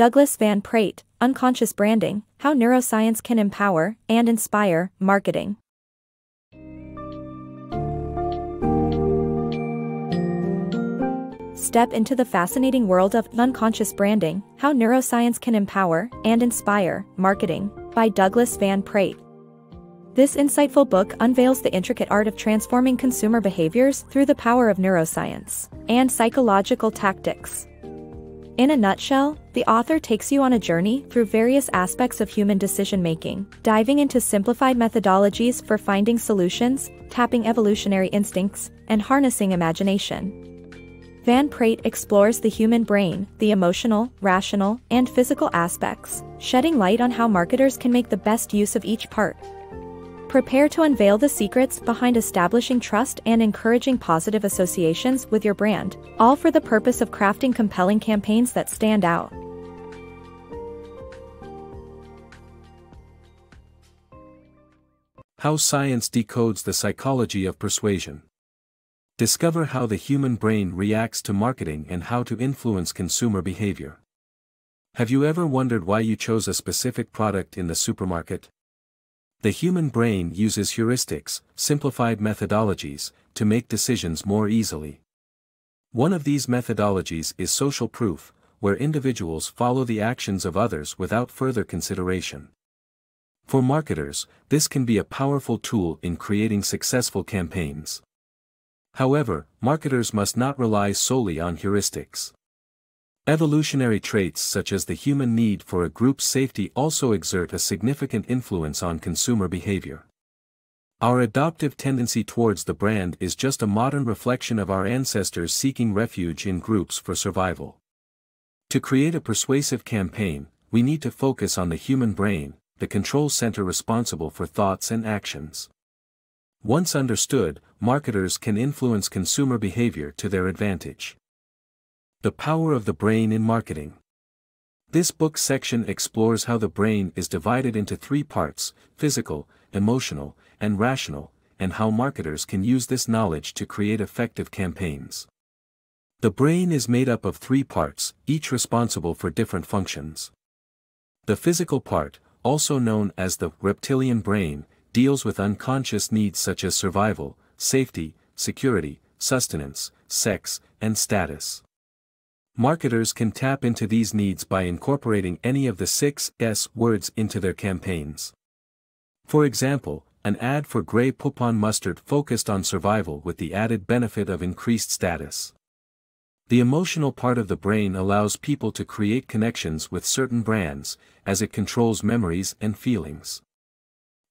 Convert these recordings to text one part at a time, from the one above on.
Douglas Van Praet, Unconscious Branding, How Neuroscience Can Empower and Inspire Marketing. Step into the fascinating world of unconscious branding, How Neuroscience Can Empower and Inspire Marketing, by Douglas Van Praet. This insightful book unveils the intricate art of transforming consumer behaviors through the power of neuroscience and psychological tactics. In a nutshell, the author takes you on a journey through various aspects of human decision-making, diving into simplified methodologies for finding solutions, tapping evolutionary instincts, and harnessing imagination. Van Praet explores the human brain, the emotional, rational, and physical aspects, shedding light on how marketers can make the best use of each part. Prepare to unveil the secrets behind establishing trust and encouraging positive associations with your brand, all for the purpose of crafting compelling campaigns that stand out. How Science Decodes the Psychology of Persuasion. Discover how the human brain reacts to marketing and how to influence consumer behavior. Have you ever wondered why you chose a specific product in the supermarket? The human brain uses heuristics, simplified methodologies, to make decisions more easily. One of these methodologies is social proof, where individuals follow the actions of others without further consideration. For marketers, this can be a powerful tool in creating successful campaigns. However, marketers must not rely solely on heuristics. Evolutionary traits such as the human need for a group's safety also exert a significant influence on consumer behavior. Our adoptive tendency towards the brand is just a modern reflection of our ancestors seeking refuge in groups for survival. To create a persuasive campaign, we need to focus on the human brain, the control center responsible for thoughts and actions. Once understood, marketers can influence consumer behavior to their advantage. The power of the brain in marketing. This book section explores how the brain is divided into three parts: physical, emotional, and rational, and how marketers can use this knowledge to create effective campaigns. The brain is made up of three parts, each responsible for different functions. The physical part, also known as the reptilian brain, deals with unconscious needs such as survival, safety, security, sustenance, sex, and status. Marketers can tap into these needs by incorporating any of the 6 S words into their campaigns. For example, an ad for Grey Poupon mustard focused on survival with the added benefit of increased status. The emotional part of the brain allows people to create connections with certain brands, as it controls memories and feelings.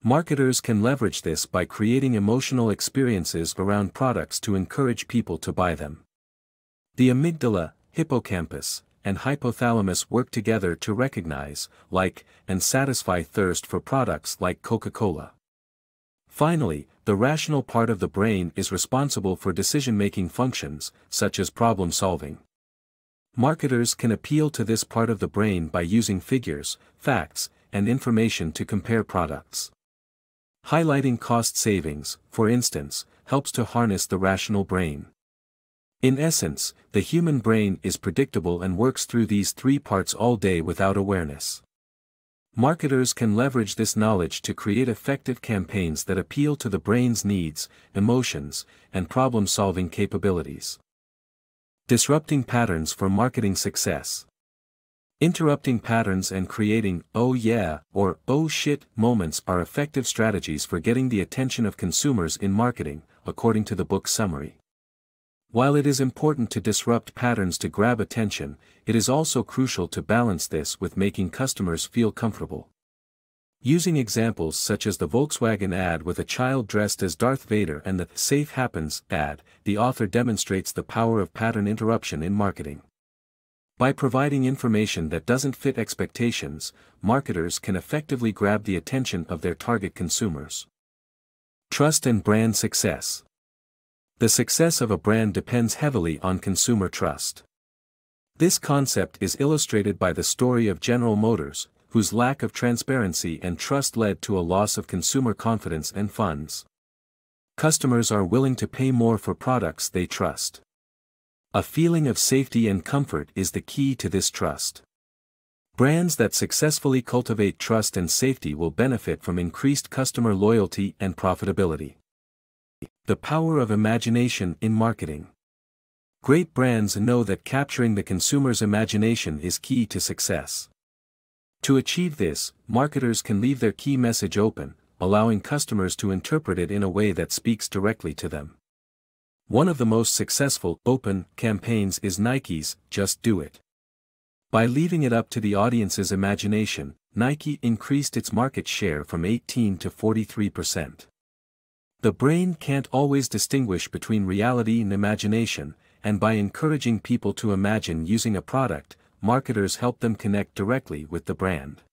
Marketers can leverage this by creating emotional experiences around products to encourage people to buy them. The amygdala, hippocampus, and hypothalamus work together to recognize, like, and satisfy thirst for products like Coca-Cola. Finally, the rational part of the brain is responsible for decision-making functions, such as problem-solving. Marketers can appeal to this part of the brain by using figures, facts, and information to compare products. Highlighting cost savings, for instance, helps to harness the rational brain. In essence, the human brain is predictable and works through these three parts all day without awareness. Marketers can leverage this knowledge to create effective campaigns that appeal to the brain's needs, emotions, and problem-solving capabilities. Disrupting patterns for marketing success. Interrupting patterns and creating "oh yeah" or "oh shit" moments are effective strategies for getting the attention of consumers in marketing, according to the book summary. While it is important to disrupt patterns to grab attention, it is also crucial to balance this with making customers feel comfortable. Using examples such as the Volkswagen ad with a child dressed as Darth Vader and the "Safe Happens" ad, the author demonstrates the power of pattern interruption in marketing. By providing information that doesn't fit expectations, marketers can effectively grab the attention of their target consumers. Trust and brand success. The success of a brand depends heavily on consumer trust. This concept is illustrated by the story of General Motors, whose lack of transparency and trust led to a loss of consumer confidence and funds. Customers are willing to pay more for products they trust. A feeling of safety and comfort is the key to this trust. Brands that successfully cultivate trust and safety will benefit from increased customer loyalty and profitability. The power of imagination in marketing. Great brands know that capturing the consumer's imagination is key to success. To achieve this, marketers can leave their key message open, allowing customers to interpret it in a way that speaks directly to them. One of the most successful open campaigns is Nike's "Just Do It." By leaving it up to the audience's imagination, Nike increased its market share from 18 to 43%. The brain can't always distinguish between reality and imagination, and by encouraging people to imagine using a product, marketers help them connect directly with the brand.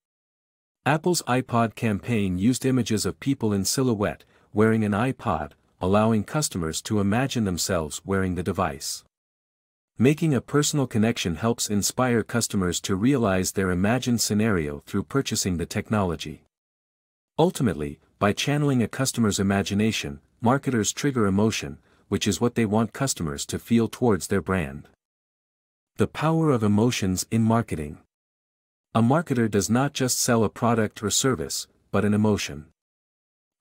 Apple's iPod campaign used images of people in silhouette, wearing an iPod, allowing customers to imagine themselves wearing the device. Making a personal connection helps inspire customers to realize their imagined scenario through purchasing the technology. Ultimately, by channeling a customer's imagination, marketers trigger emotion, which is what they want customers to feel towards their brand. The power of emotions in marketing. A marketer does not just sell a product or service, but an emotion.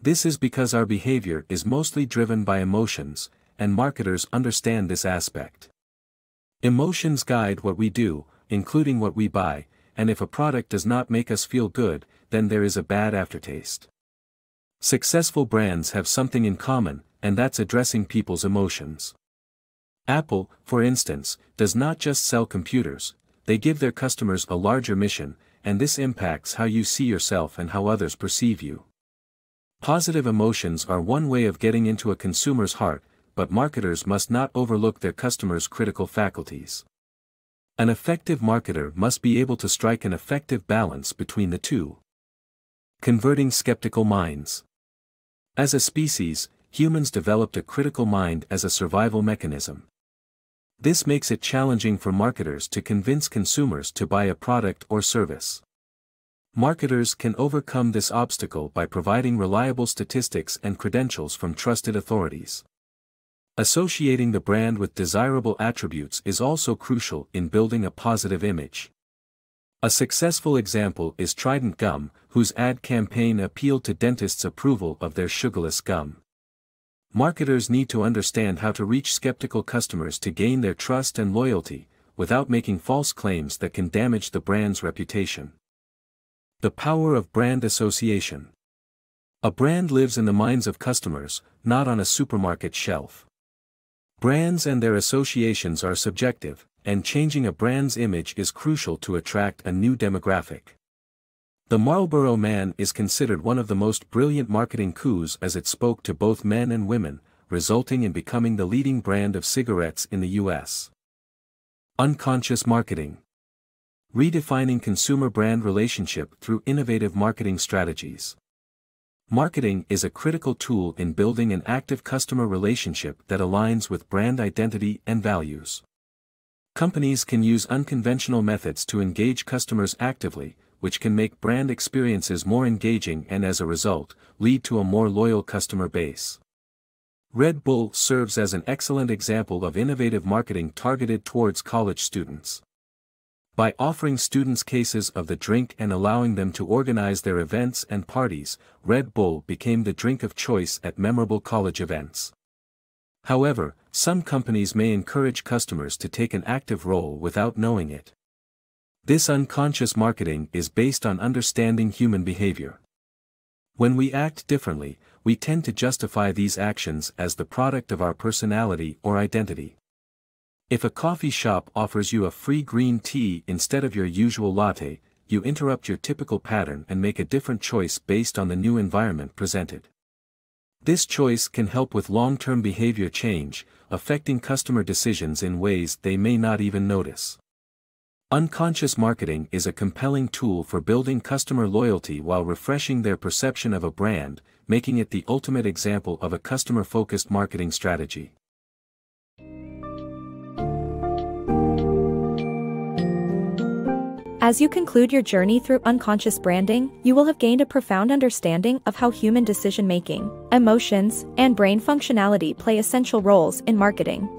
This is because our behavior is mostly driven by emotions, and marketers understand this aspect. Emotions guide what we do, including what we buy, and if a product does not make us feel good, then there is a bad aftertaste. Successful brands have something in common, and that's addressing people's emotions. Apple, for instance, does not just sell computers, they give their customers a larger mission, and this impacts how you see yourself and how others perceive you. Positive emotions are one way of getting into a consumer's heart, but marketers must not overlook their customers' critical faculties. An effective marketer must be able to strike an effective balance between the two. Converting skeptical minds. As a species, humans developed a critical mind as a survival mechanism. This makes it challenging for marketers to convince consumers to buy a product or service. Marketers can overcome this obstacle by providing reliable statistics and credentials from trusted authorities. Associating the brand with desirable attributes is also crucial in building a positive image. A successful example is Trident Gum, whose ad campaign appealed to dentists' approval of their sugarless gum. Marketers need to understand how to reach skeptical customers to gain their trust and loyalty, without making false claims that can damage the brand's reputation. The power of brand association. A brand lives in the minds of customers, not on a supermarket shelf. Brands and their associations are subjective, and changing a brand's image is crucial to attract a new demographic. The Marlboro Man is considered one of the most brilliant marketing coups as it spoke to both men and women, resulting in becoming the leading brand of cigarettes in the U.S. Unconscious marketing. Redefining consumer brand relationship through innovative marketing strategies. Marketing is a critical tool in building an active customer relationship that aligns with brand identity and values. Companies can use unconventional methods to engage customers actively, which can make brand experiences more engaging and as a result, lead to a more loyal customer base. Red Bull serves as an excellent example of innovative marketing targeted towards college students. By offering students cases of the drink and allowing them to organize their events and parties, Red Bull became the drink of choice at memorable college events. However, some companies may encourage customers to take an active role without knowing it. This unconscious marketing is based on understanding human behavior. When we act differently, we tend to justify these actions as the product of our personality or identity. If a coffee shop offers you a free green tea instead of your usual latte, you interrupt your typical pattern and make a different choice based on the new environment presented. This choice can help with long-term behavior change, affecting customer decisions in ways they may not even notice. Unconscious marketing is a compelling tool for building customer loyalty while refreshing their perception of a brand, making it the ultimate example of a customer-focused marketing strategy. As you conclude your journey through unconscious branding, you will have gained a profound understanding of how human decision-making, emotions, and brain functionality play essential roles in marketing.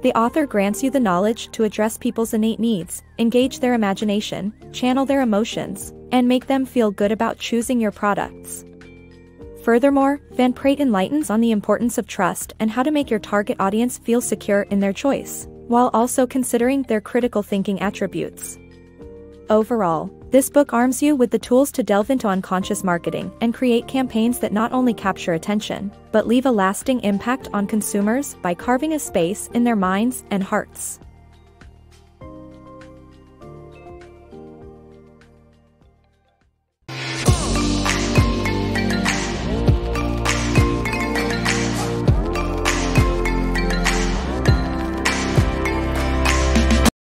The author grants you the knowledge to address people's innate needs, engage their imagination, channel their emotions, and make them feel good about choosing your products. Furthermore, Van Praet enlightens on the importance of trust and how to make your target audience feel secure in their choice, while also considering their critical thinking attributes. Overall, this book arms you with the tools to delve into unconscious marketing and create campaigns that not only capture attention, but leave a lasting impact on consumers by carving a space in their minds and hearts.